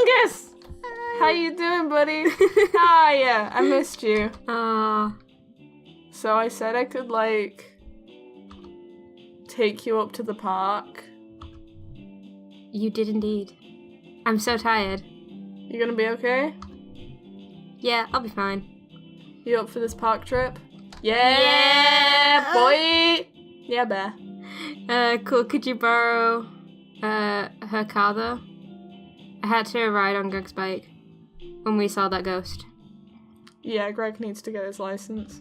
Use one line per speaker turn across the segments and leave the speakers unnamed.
Angus! How you doing, buddy? Yeah, I missed you. So I said I could, take you up to the park.
You did indeed. I'm so tired.
You gonna be okay?
Yeah, I'll be fine.
You up for this park trip? Yeah, boy! Yeah, bear.
Cool. Could you borrow her car, though? I had to ride on Greg's bike when we saw that ghost.
Yeah, Greg needs to get his license.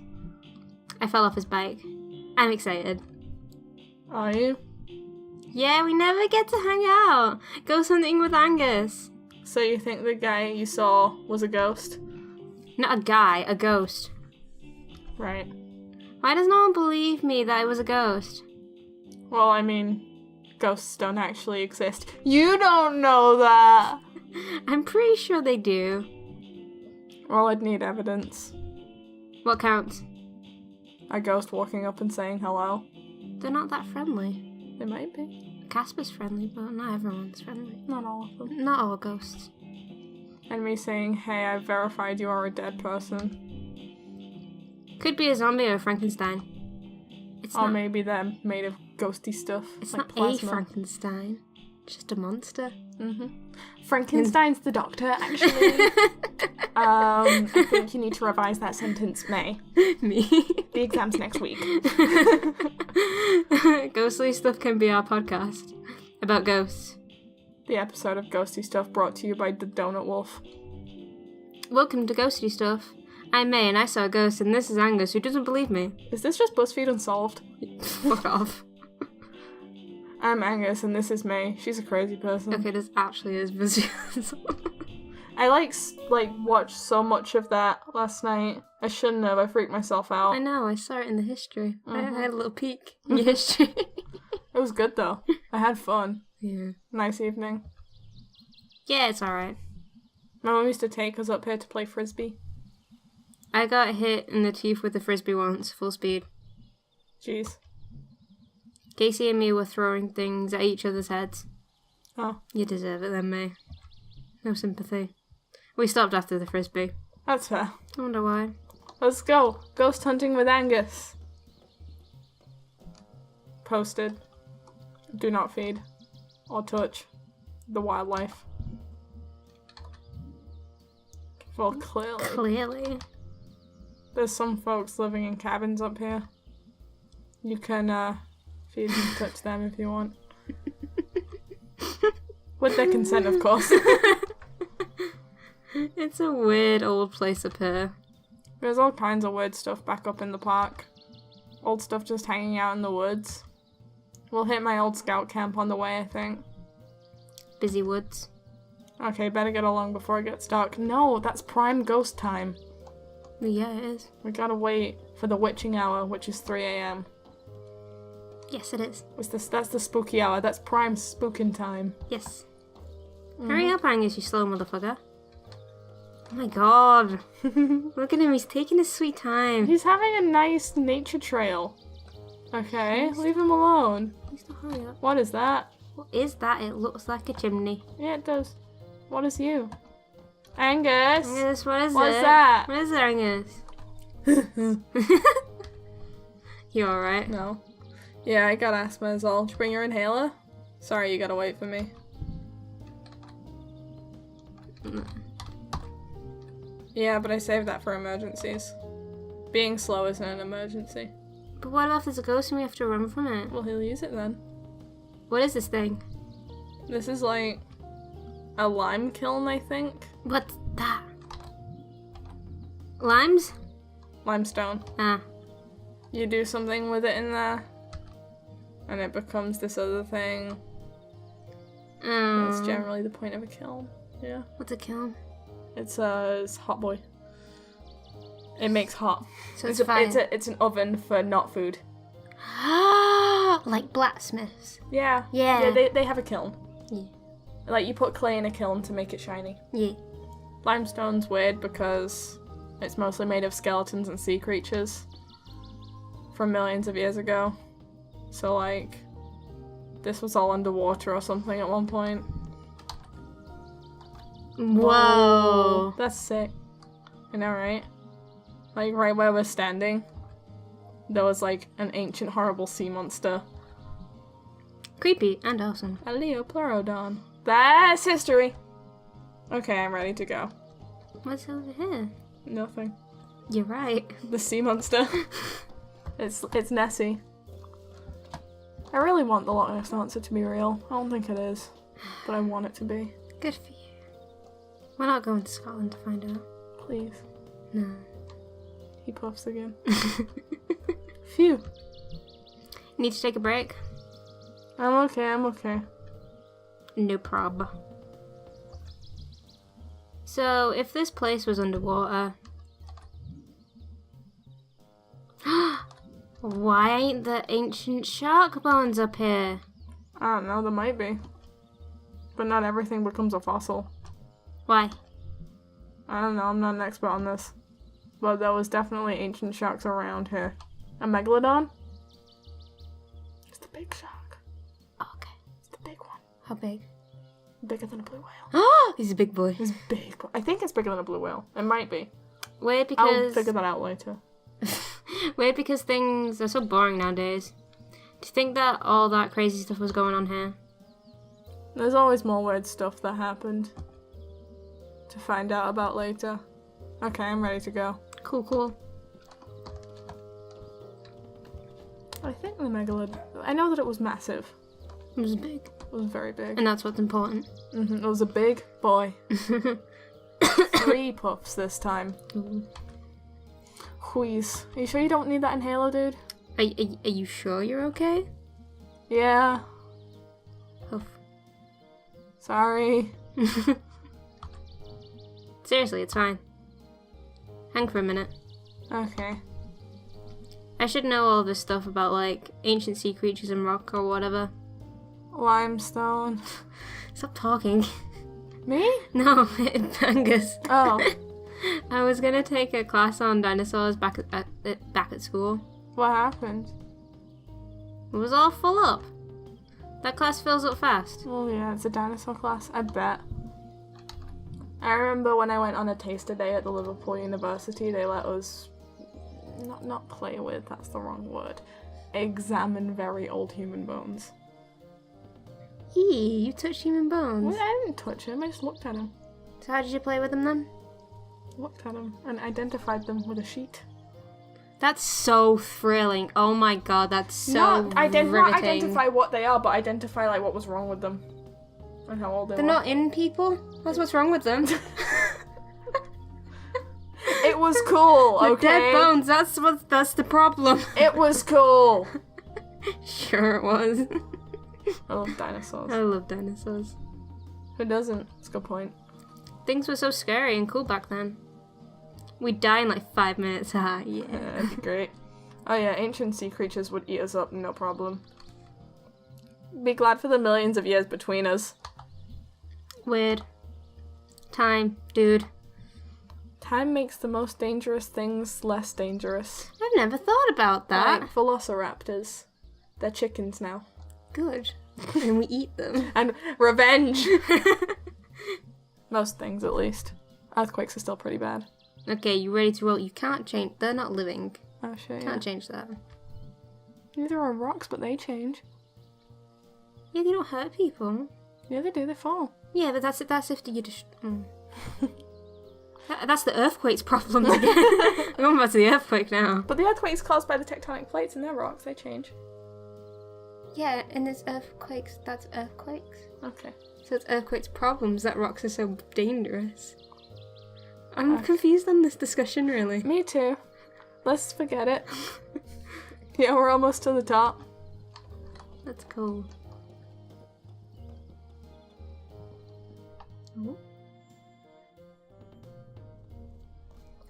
I fell off his bike. I'm excited.
Are you?
Yeah, we never get to hang out. Go hunting with Angus.
So you think the guy you saw was a ghost?
Not a guy, a ghost.
Right.
Why does no one believe me that it was a ghost?
Well, I mean, ghosts don't actually exist. You don't know that!
I'm pretty sure they do.
Well, I'd need evidence.
What counts?
A ghost walking up and saying hello.
They're not that friendly.
They might be.
Casper's friendly, but not everyone's friendly.
Not all of them.
Not all ghosts.
And me saying, hey, I've verified you are a dead person.
Could be a zombie or a Frankenstein.
Or maybe they're made of ghosty stuff.
It's
like
not
plasma.
a Frankenstein. It's just a monster.
Mm-hmm. Frankenstein's the doctor, actually. I think you need to revise that sentence, May.
Me.
The exam's next week.
Ghostly Stuff can be our podcast about ghosts.
The episode of Ghosty Stuff brought to you by the Donut Wolf.
Welcome to Ghosty Stuff. I'm May and I saw a ghost, and this is Angus, who doesn't believe me.
Is this just BuzzFeed Unsolved?
Fuck off.
I'm Angus and this is May. She's a crazy person.
Okay, this actually is visuals.
I watched so much of that last night. I shouldn't have. I freaked myself out.
I know, I saw it in the history. I had a little peek in your history.
It was good though. I had fun.
Yeah.
Nice evening.
Yeah, it's alright.
My mum used to take us up here to play frisbee.
I got hit in the teeth with a frisbee once, full speed.
Jeez.
Casey and me were throwing things at each other's heads.
Oh.
You deserve it then, May. No sympathy. We stopped after the frisbee.
That's fair.
I wonder why.
Let's go. Ghost hunting with Angus. Posted. Do not feed or touch the wildlife. Well, clearly.
Clearly.
There's some folks living in cabins up here. You can feed and touch them if you want. With their consent, of course.
It's a weird old place up here.
There's all kinds of weird stuff back up in the park. Old stuff just hanging out in the woods. We'll hit my old scout camp on the way, I think.
Busy woods.
Okay, better get along before it gets dark. No, that's prime ghost time.
Yeah, it is.
We gotta wait for the witching hour, which is 3 a.m.
Yes, it is.
That's the spooky hour. That's prime spooking time.
Yes. Hurry up, Angus, you slow motherfucker. Oh my god. Look at him, he's taking his sweet time.
He's having a nice nature trail. Okay, leave him alone.
Please don't hurry up.
What is that?
What is that? It looks like a chimney.
Yeah, it does. What is you? Angus!
Angus, what is it?
What's that?
What is it, Angus? You alright?
No. Yeah, I got asthma as well. Did you bring your inhaler? Sorry, you gotta wait for me.
No.
Yeah, but I saved that for emergencies. Being slow isn't an emergency.
But what if there's a ghost and we have to run from it?
Well, he'll use it then.
What is this thing?
This is like a lime kiln, I think.
What's that? Limes?
Limestone.
Ah.
You do something with it in there, and it becomes this other thing. That's generally the point of a kiln. Yeah.
What's a kiln?
It's hot boy. It makes hot.
So it's fire.
It's an oven for not food.
Like blacksmiths.
Yeah.
Yeah.
Yeah, they have a kiln.
Yeah.
Like, you put clay in a kiln to make it shiny.
Yeah.
Limestone's weird because it's mostly made of skeletons and sea creatures from millions of years ago. So, like, this was all underwater or something at one point.
Whoa.
That's sick. I know, right? Like, right where we're standing, there was, like, an ancient, horrible sea monster.
Creepy and awesome.
A Leopleurodon. That's history! Okay, I'm ready to go.
What's over here?
Nothing.
You're right.
The sea monster. It's Nessie. I really want the Loch Ness Monster to be real. I don't think it is, but I want it to be.
Good for you. We're not going to Scotland to find out.
Please.
No.
He puffs again. Phew.
Need to take a break?
I'm okay.
No prob. So, if this place was underwater... Why ain't there ancient shark bones up here?
I don't know, there might be. But not everything becomes a fossil.
Why?
I don't know, I'm not an expert on this. But there was definitely ancient sharks around here. A megalodon? It's the big shark.
Oh, okay.
It's the big one.
How big?
Bigger than a blue whale.
Oh, he's a big boy.
It's big. I think it's bigger than a blue whale. It might be.
Weird
I'll
because...
figure that out later.
Weird because things are so boring nowadays. Do you think that all that crazy stuff was going on here?
There's always more weird stuff that happened to find out about later. Okay, I'm ready to go.
Cool.
I think the megalodon... I know that it was massive.
It was big.
It was very big.
And that's what's important.
It was a big boy. 3 puffs this time. Wheeze. Are you sure you don't need that inhaler, dude?
Are you sure you're okay?
Yeah.
Oof.
Sorry.
Seriously, it's fine. Hang for a minute.
Okay.
I should know all this stuff about, like, ancient sea creatures and rock or whatever.
Limestone.
Stop talking.
Me?
No, Angus.
Oh.
I was gonna take a class on dinosaurs back at school.
What happened?
It was all full up. That class fills up fast.
Oh yeah, it's a dinosaur class. I bet. I remember when I went on a taster day at the Liverpool University, they let us not play with, that's the wrong word. Examine very old human bones.
Eee, you touched human bones.
Well, I didn't touch him, I just looked at him.
So how did you play with them then?
Looked at them and identified them with a sheet.
That's so thrilling. Oh my god, that's so
Not
riveting.
identify what they are, but identify like what was wrong with them. And how old they
They're
were.
not in people? That's what's wrong with them.
It was cool, okay?
Dead bones, that's the problem.
It was cool.
Sure it was.
I love dinosaurs.
I love dinosaurs.
Who doesn't? That's a good point.
Things were so scary and cool back then. We'd die in like 5 minutes. Ah, yeah.
That'd be great. Oh yeah, ancient sea creatures would eat us up, no problem. Be glad for the millions of years between us.
Weird. Time, dude.
Time makes the most dangerous things less dangerous.
I've never thought about that.
Like velociraptors. They're chickens now.
Good. And we eat them.
And revenge! Most things, at least. Earthquakes are still pretty bad.
Okay, you ready to roll? You can't change. They're not living.
Oh shit,
Can't change that.
Neither are rocks, but they change.
Yeah, they don't hurt people.
Yeah, they do, they fall.
Yeah, but that's if you just... That's the earthquake's problem. We're going back to the earthquake now.
But the earthquake's caused by the tectonic plates and they're rocks, they change.
Yeah, and there's earthquakes. That's earthquakes.
Okay.
So it's earthquakes' problems that rocks are so dangerous. I'm confused on this discussion, really.
Me too. Let's forget it. Yeah, we're almost to the top.
That's cool.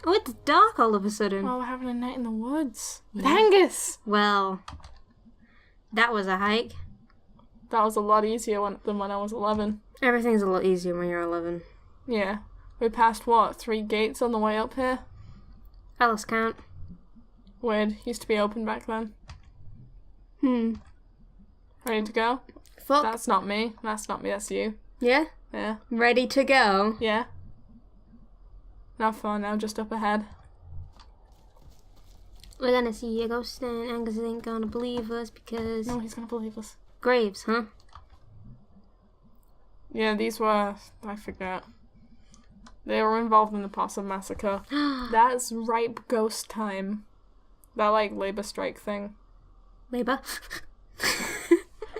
Oh, it's dark all of a sudden.
Oh, we're having a night in the woods. With Angus!
Well, that was a hike.
That was a lot easier than when I was 11.
Everything's a lot easier when you're 11.
Yeah. We passed, 3 gates on the way up here?
I lost count.
Weird. Used to be open back then.
Ready
to go?
Fuck.
That's not me. That's you.
Yeah?
Yeah.
Ready to go?
Yeah. Not far now, just up ahead.
We're gonna see a ghost and Angus ain't gonna believe us because...
No, he's gonna believe us.
Graves, huh?
Yeah, these were... I forget. They were involved in the Possum Massacre. That's ripe ghost time. That, like, labor strike thing.
Labor?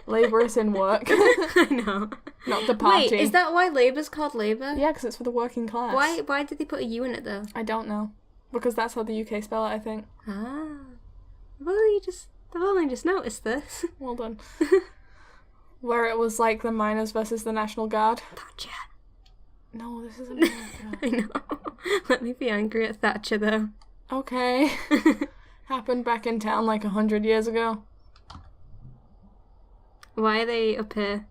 Labor is in work.
I know.
Not the party.
Wait, is that why labor's called labor?
Yeah, because it's for the working class.
Why did they put a U in it, though?
I don't know. Because that's how the UK spell it, I think.
Ah. I've only just noticed this.
Well done. Where it was like the miners versus the National Guard.
Thatcher.
No, this is America.
I know. Let me be angry at Thatcher, though.
Okay. Happened back in town like 100 years ago.
Why are they up here?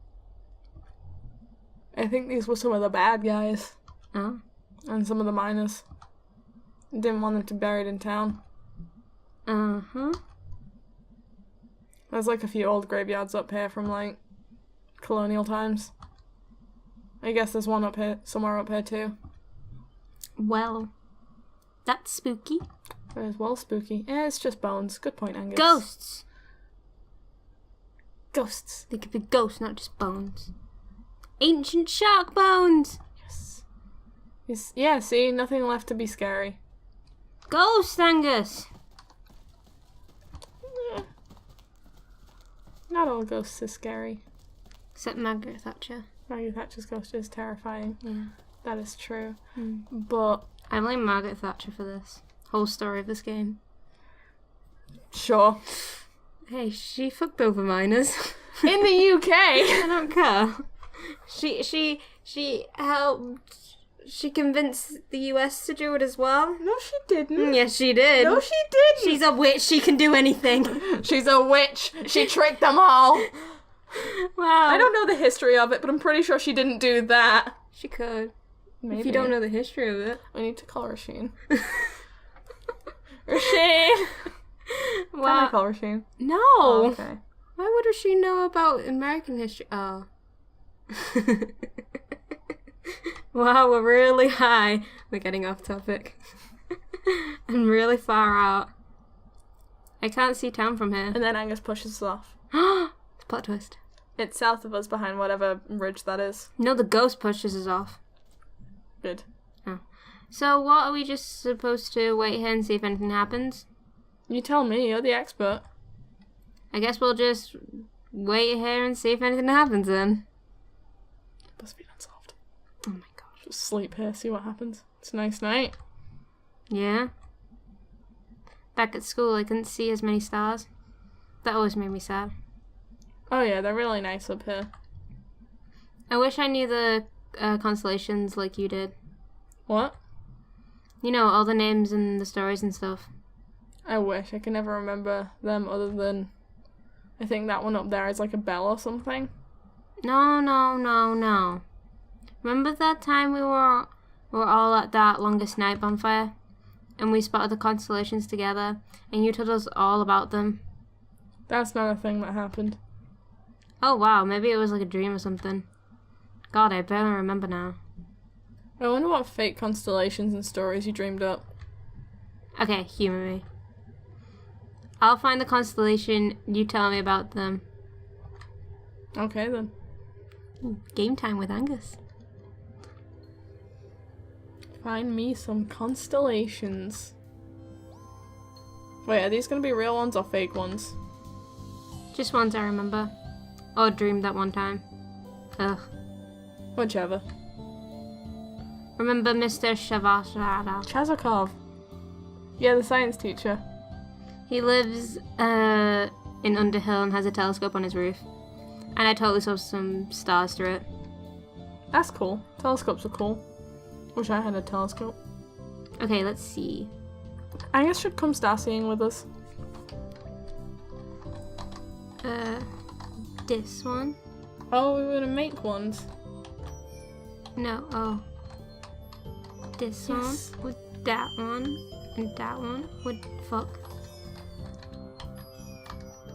I think these were some of the bad guys.
Oh.
And some of the miners. Didn't want them to be buried in town.
Uh-huh.
There's like a few old graveyards up here from like colonial times. I guess there's one up here, somewhere up here too.
Well, that's spooky.
It is well spooky. Yeah, it's just bones. Good point, Angus.
Ghosts!
Ghosts.
They could be ghosts, not just bones. Ancient shark bones!
Yes. Yeah, see? Nothing left to be scary.
Ghosts, Angus!
Not all ghosts are scary.
Except Margaret Thatcher.
Maggie Thatcher's ghost is terrifying.
Yeah.
That is true.
Mm.
But...
I blame Margaret Thatcher for this. Whole story of this game.
Sure.
Hey, she fucked over miners.
In the UK!
I don't care. She helped... She convinced the US to do it as well.
No, she didn't.
Yes, she did.
No, she didn't.
She's a witch. She can do anything.
She's a witch. She tricked them all.
Wow.
I don't know the history of it, but I'm pretty sure she didn't do that.
She could.
Maybe.
If you don't know the history of it.
We need to call Rasheen. Rasheen! Can I call Rasheen?
No.
Oh, okay.
Why would she know about American history? Oh. Wow, we're really high. We're getting off topic. And really far out. I can't see town from here.
And then Angus pushes us off.
It's a plot twist.
It's south of us behind whatever ridge that is.
No, the ghost pushes us off.
Good.
Oh. So what, are we just supposed to wait here and see if anything happens?
You tell me, you're the expert.
I guess we'll just wait here and see if anything happens then.
BuzzFeed unsolved.
Oh my gosh.
Just sleep here, see what happens. It's a nice night.
Yeah. Back at school, I couldn't see as many stars. That always made me sad.
Oh yeah, they're really nice up here.
I wish I knew the constellations like you did.
What?
You know, all the names and the stories and stuff.
I wish. I can never remember them other than... I think that one up there is like a bell or something.
No. Remember that time we were all at that longest night bonfire? And we spotted the constellations together, and you told us all about them.
That's not a thing that happened.
Oh wow, maybe it was like a dream or something. God, I barely remember now.
I wonder what fake constellations and stories you dreamed up.
Okay, humor me. I'll find the constellation, you tell me about them.
Okay then.
Game time with Angus.
Find me some constellations. Wait, are these gonna be real ones or fake ones?
Just ones I remember. Or dreamed that one time. Ugh.
Whichever.
Remember Mr. Shavashrada?
Chazakov. Yeah, the science teacher.
He lives in Underhill and has a telescope on his roof. And I totally saw some stars through it.
That's cool. Telescopes are cool. Wish I had a telescope.
Okay, let's see.
Angus should come starseeing with us.
This one?
Oh, we were gonna make ones.
No, oh. This
Yes.
one with that one, and that one would fuck.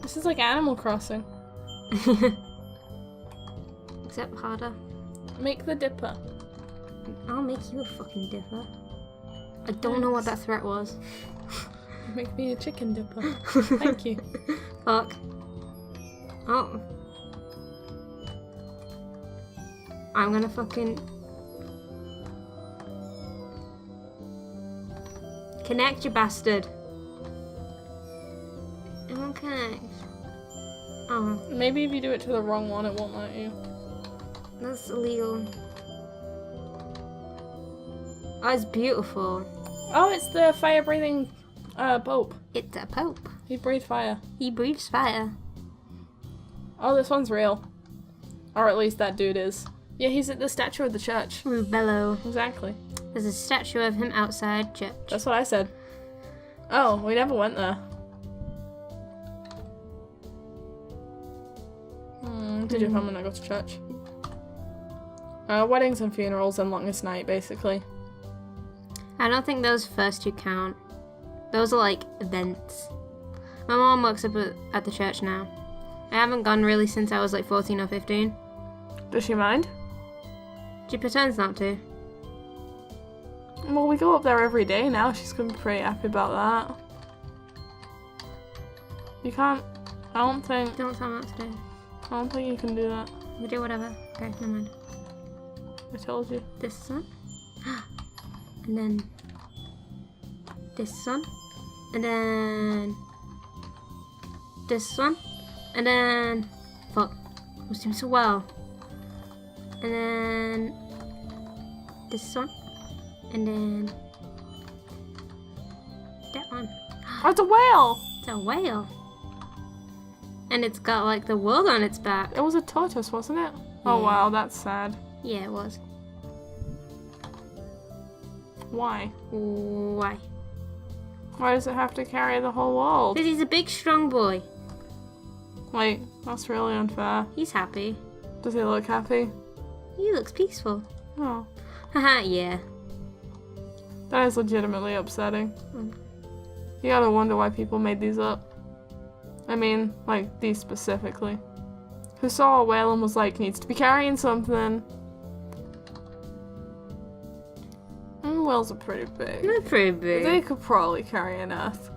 This is like Animal Crossing.
Except harder.
Make the dipper.
I'll make you a fucking dipper. I don't know what that threat was.
Make me a chicken dipper. Thank you.
Fuck. Oh. I'm gonna fucking... Connect, you bastard. It won't connect. Oh.
Maybe if you do it to the wrong one, it won't let you.
That's illegal. Oh, it's beautiful.
Oh, it's the fire-breathing Pope.
It's a pope.
He breathed fire.
He breathes fire.
Oh, this one's real. Or at least that dude is. Yeah, he's at the statue of the church.
Rubello.
Exactly.
There's a statue of him outside church.
That's what I said. Oh, we never went there. Did your family not go to church? Weddings and funerals and longest night, basically.
I don't think those first two count. Those are like events. My mom works up at the church now. I haven't gone really since I was like 14 or 15.
Does she mind?
She pretends not to.
Well, we go up there every day now. She's gonna be pretty happy about that. You can't... I don't think...
Don't tell me what to do.
I don't think you can do that.
We do whatever. Okay, never mind.
I told you.
This one. And then... this one. And then... this one. And then... fuck. I was doing so well. And then... this one. And then... that one.
Oh, it's a whale!
It's a whale. And it's got like the world on its back.
It was a tortoise, wasn't it? Oh
Yeah.
wow, that's sad.
Yeah, it was.
Why?
Why?
Why does it have to carry the whole world?
Because he's a big, strong boy.
Wait, that's really unfair.
He's happy.
Does he look happy?
He looks peaceful.
Oh.
Haha, yeah.
That is legitimately upsetting.
Mm.
You gotta wonder why people made these up. I mean, like, these specifically. Who saw a whale and was like, needs to be carrying something. Whales are pretty big.
They're pretty big.
They could probably carry an earth.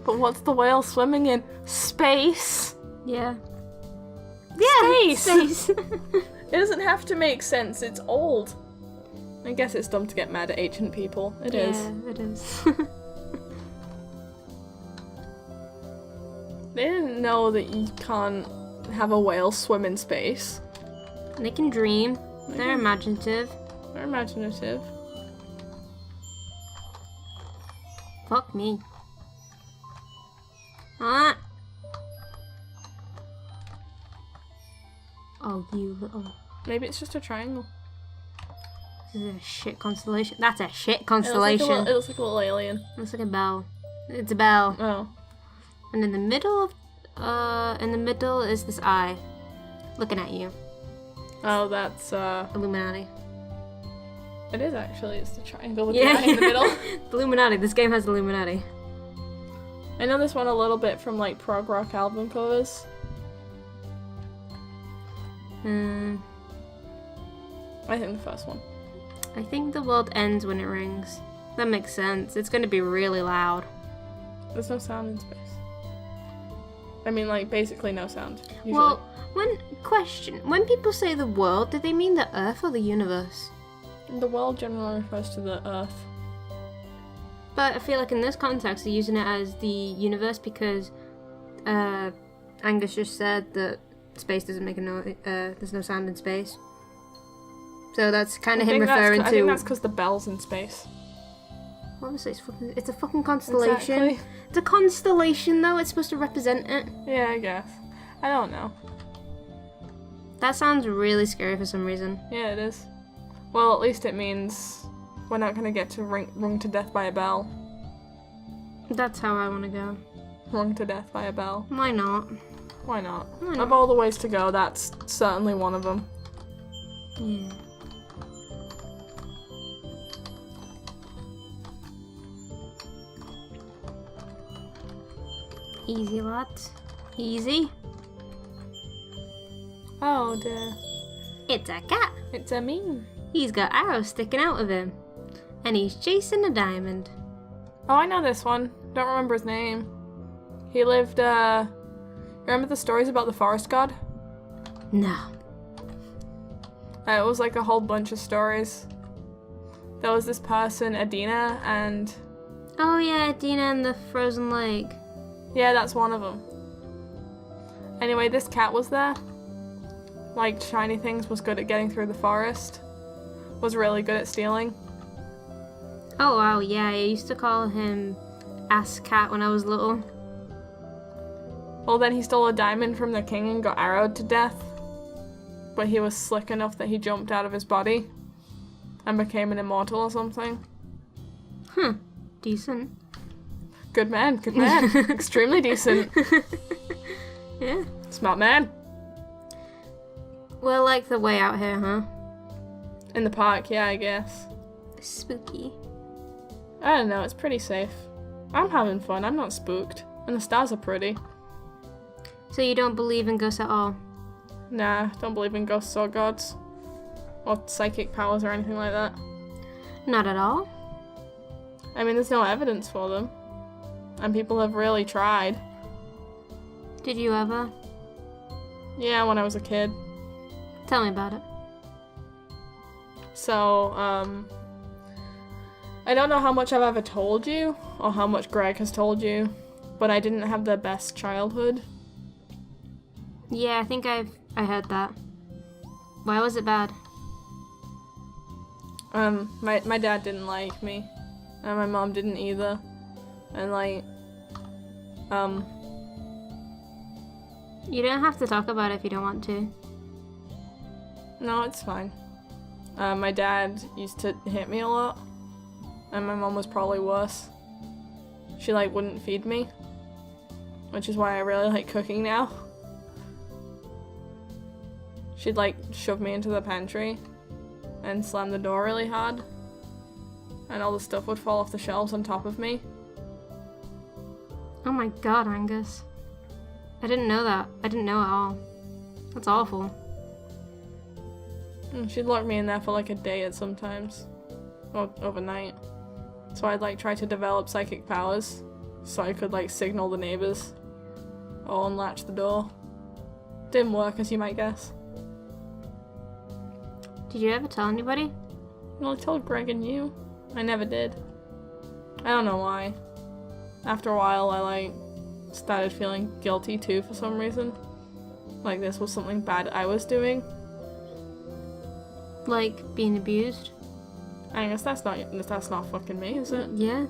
But what's the whale swimming in? Space!
Yeah. Yeah!
Space! It doesn't have to make sense, it's old. I guess it's dumb to get mad at ancient people. It is.
Yeah, it is.
They didn't know that you can't have a whale swim in space.
They can dream. They're imaginative.
They're imaginative.
Fuck me. Ah! Oh, you little...
Maybe it's just a triangle.
This is a shit constellation. That's a shit
It
constellation.
looks like a little alien.
Looks like a bell. It's a bell.
Oh.
And in the middle is this eye. Looking at you.
Oh, that's,
Illuminati.
It is actually. It's the triangle with
Yeah.
the eye in the middle.
The Illuminati. This game has Illuminati.
I know this one a little bit from, like, prog rock album covers. I think the first one.
I think the world ends when it rings. That makes sense. It's gonna be really loud.
There's no sound in space. I mean, like, basically no sound. Usually.
Well, when people say the world, do they mean the Earth or the universe?
The world generally refers to the Earth.
But I feel like in this context, they're using it as the universe because Angus just said that space doesn't make a noise. There's no sound in space. So that's kind of him referring to.
I think that's because the bell's in space.
Obviously, it's a fucking constellation.
Exactly.
It's a constellation, though. It's supposed to represent it.
Yeah, I guess. I don't know.
That sounds really scary for some reason.
Yeah, it is. Well, at least it means we're not gonna get to rung to death by a bell.
That's how I want to go.
Rung to death by a bell.
Why not?
Why not?
Why not?
Of all the ways to go, that's certainly one of them.
Yeah. Easy, lads. Easy.
Oh dear.
It's a cat.
It's a me.
He's got arrows sticking out of him. And he's chasing a diamond.
Oh, I know this one. Don't remember his name. He lived, remember the stories about the forest god?
No.
It was like a whole bunch of stories. There was this person, Adina, and...
Oh yeah, Dina and the frozen lake.
Yeah, that's one of them. Anyway, this cat was there. Like, shiny things, was good at getting through the forest. Was really good at stealing.
Oh wow, yeah, I used to call him Ass Cat when I was little.
Well, then he stole a diamond from the king and got arrowed to death. But he was slick enough that he jumped out of his body and became an immortal or something.
Decent.
Good man, good man. Extremely decent.
Yeah.
Smart man.
Well, like the way out here, huh?
In the park, yeah, I guess.
Spooky.
I don't know, it's pretty safe. I'm having fun, I'm not spooked. And the stars are pretty.
So you don't believe in ghosts at all?
Nah, don't believe in ghosts or gods. Or psychic powers or anything like that.
Not at all?
I mean, there's no evidence for them. And people have really tried.
Did you ever?
Yeah, when I was a kid.
Tell me about it.
So, I don't know how much I've ever told you, or how much Greg has told you, but I didn't have the best childhood.
Yeah, I think I heard that. Why was it bad?
My dad didn't like me, and my mom didn't either, and like,
You don't have to talk about it if you don't want to.
No, it's fine. My dad used to hit me a lot, and my mom was probably worse. She like wouldn't feed me, which is why I really like cooking now. She'd like shove me into the pantry and slam the door really hard, and all the stuff would fall off the shelves on top of me.
Oh my god, Angus. I didn't know that. I didn't know at all. That's awful.
And she'd lock me in there for like a day at sometimes. Or overnight. So I'd like try to develop psychic powers so I could like signal the neighbors or unlatch the door. Didn't work, as you might guess.
Did you ever tell anybody?
Well, I told Greg and you. I never did. I don't know why. After a while, I like started feeling guilty too for some reason. Like this was something bad I was doing.
Like being abused?
I guess that's not fucking me, is it?
Yeah.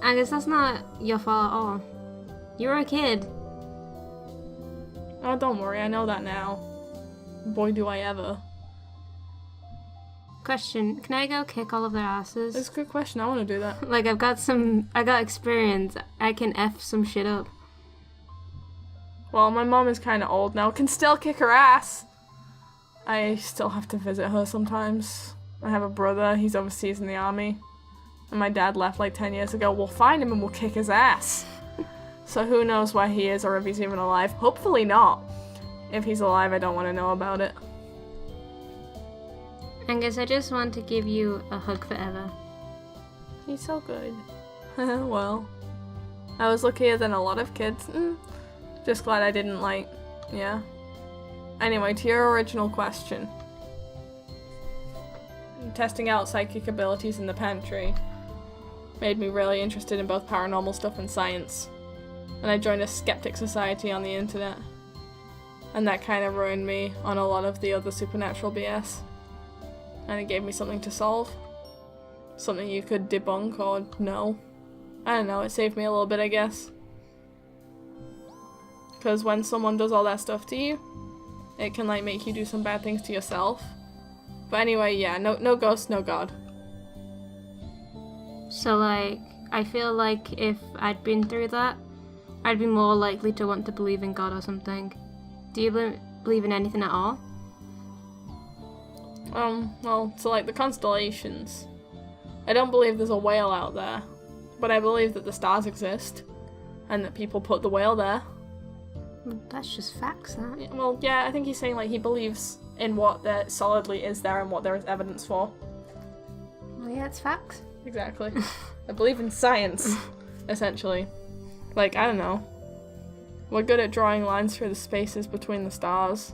I guess that's not your fault at all. You were a kid.
Oh, don't worry, I know that now. Boy, do I ever.
Question, can I go kick all of their asses?
That's a good question, I want to do that.
Like, I got experience. I can F some shit up.
Well, my mom is kind of old now, can still kick her ass. I still have to visit her sometimes. I have a brother, he's overseas in the army. And my dad left like 10 years ago. We'll find him and we'll kick his ass. So who knows where he is or if he's even alive. Hopefully not. If he's alive, I don't want to know about it.
Angus, I just want to give you a hug forever.
He's so good. Well, I was luckier than a lot of kids. Just glad I didn't yeah. Anyway, to your original question. Testing out psychic abilities in the pantry made me really interested in both paranormal stuff and science. And I joined a skeptic society on the internet. And that kind of ruined me on a lot of the other supernatural BS. And it gave me something to solve. Something you could debunk or know. I don't know, it saved me a little bit, I guess. Because when someone does all that stuff to you, it can like make you do some bad things to yourself. But anyway, yeah, no ghost, no god.
So like, I feel like if I'd been through that, I'd be more likely to want to believe in God or something. Do you believe in anything at all?
Well, so like the constellations. I don't believe there's a whale out there, but I believe that the stars exist, and that people put the whale there.
Well, that's just facts, that.
Yeah, well, yeah, I think he's saying, like, he believes in what there solidly is there and what there is evidence for.
Well, yeah, it's facts.
Exactly. I believe in science, essentially. Like, I don't know. We're good at drawing lines through the spaces between the stars.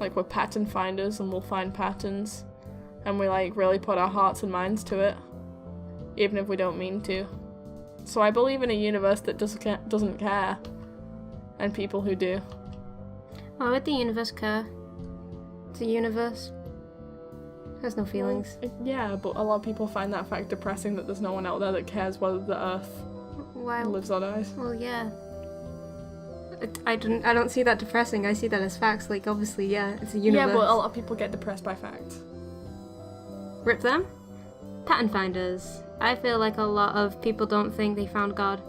Like, we're pattern finders and we'll find patterns. And we, like, really put our hearts and minds to it. Even if we don't mean to. So I believe in a universe that doesn't care. And people who do.
Why would the universe care? It's a universe. It has no feelings.
Well, yeah, but a lot of people find that fact depressing that there's no one out there that cares whether the Earth lives or dies.
Well, yeah. I don't see that depressing. I see that as facts. Like, obviously, yeah, it's a universe.
Yeah, but a lot of people get depressed by facts.
Rip them. Pattern finders. I feel like a lot of people don't think they found God,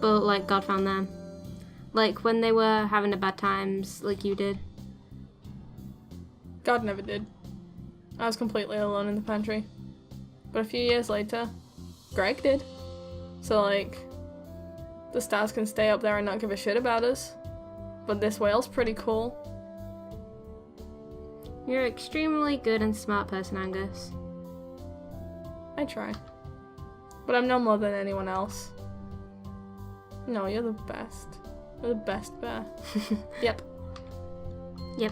but, like, God found them. Like, when they were having a bad times, like you did.
God never did. I was completely alone in the pantry. But a few years later, Greg did. So, like, the stars can stay up there and not give a shit about us. But this whale's pretty cool.
You're an extremely good and smart person, Angus.
I try. But I'm no more than anyone else. No, you're the best. You're the best bear. Yep.
Yep.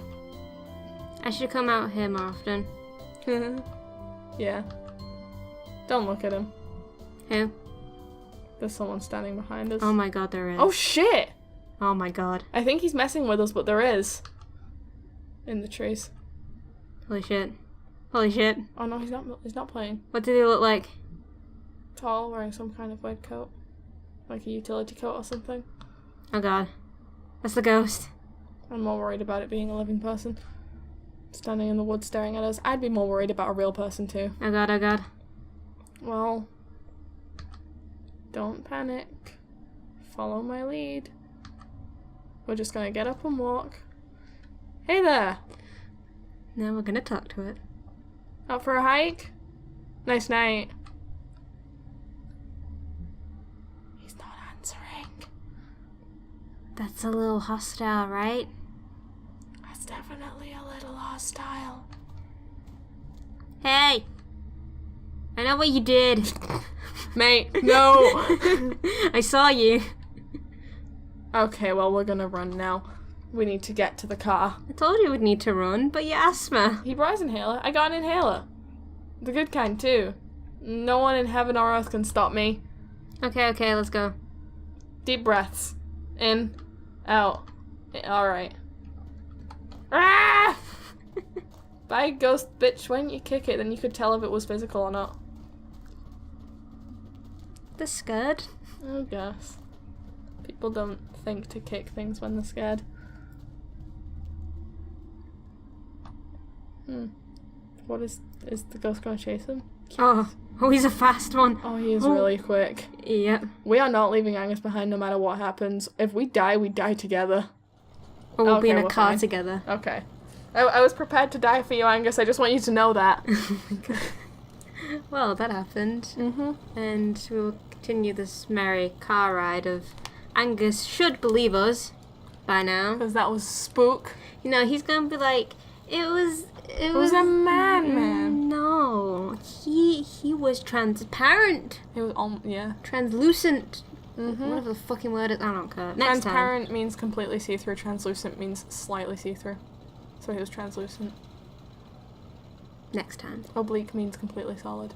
I should come out here more often.
Yeah. Don't look at him.
Who?
There's someone standing behind us.
Oh my god, there is.
Oh shit!
Oh my god.
I think he's messing with us, but there is. In the trees.
Holy shit. Holy shit.
Oh no, he's not playing.
What did he look like?
Tall, wearing some kind of weird coat. Like a utility coat or something.
Oh god. That's the ghost.
I'm more worried about it being a living person. Standing in the woods staring at us. I'd be more worried about a real person too.
Oh god, oh god.
Well, don't panic. Follow my lead. We're just gonna get up and walk. Hey there!
Now we're gonna talk to it.
Out for a hike? Nice night. He's not answering.
That's a little hostile, right?
That's definitely a little hostile.
Hey! I know what you did.
Mate, no!
I saw you.
Okay, well, we're gonna run now. We need to get to the car.
I told you we'd need to run, but you asthma.
He brought his inhaler. I got an inhaler. The good kind, too. No one in heaven or earth can stop me.
Okay, let's go.
Deep breaths. In. Out. Alright. Ah! Bye, ghost bitch. When you kick it, then you could tell if it was physical or not.
They're scared.
I guess. People don't think to kick things when they're scared. What is the ghost gonna chase him?
Oh, he's a fast one.
Oh, he is really quick.
Yep.
We are not leaving Angus behind no matter what happens. If we die, we die together.
Or we'll be in
Okay,
a
we're
car
fine.
together.
Okay. I was prepared to die for you, Angus. I just want you to know that.
Well, that happened.
Mm-hmm.
And we will continue this merry car ride of Angus should believe us by now.
Because that was spook.
You know, he's gonna be like, it was
a man.
No. He was transparent.
It was yeah.
Translucent.
Mm-hmm.
Whatever the fucking word is, I don't care. Next
Transparent means completely see-through. Translucent means slightly see-through. So he was translucent.
Next time.
Oblique means completely solid.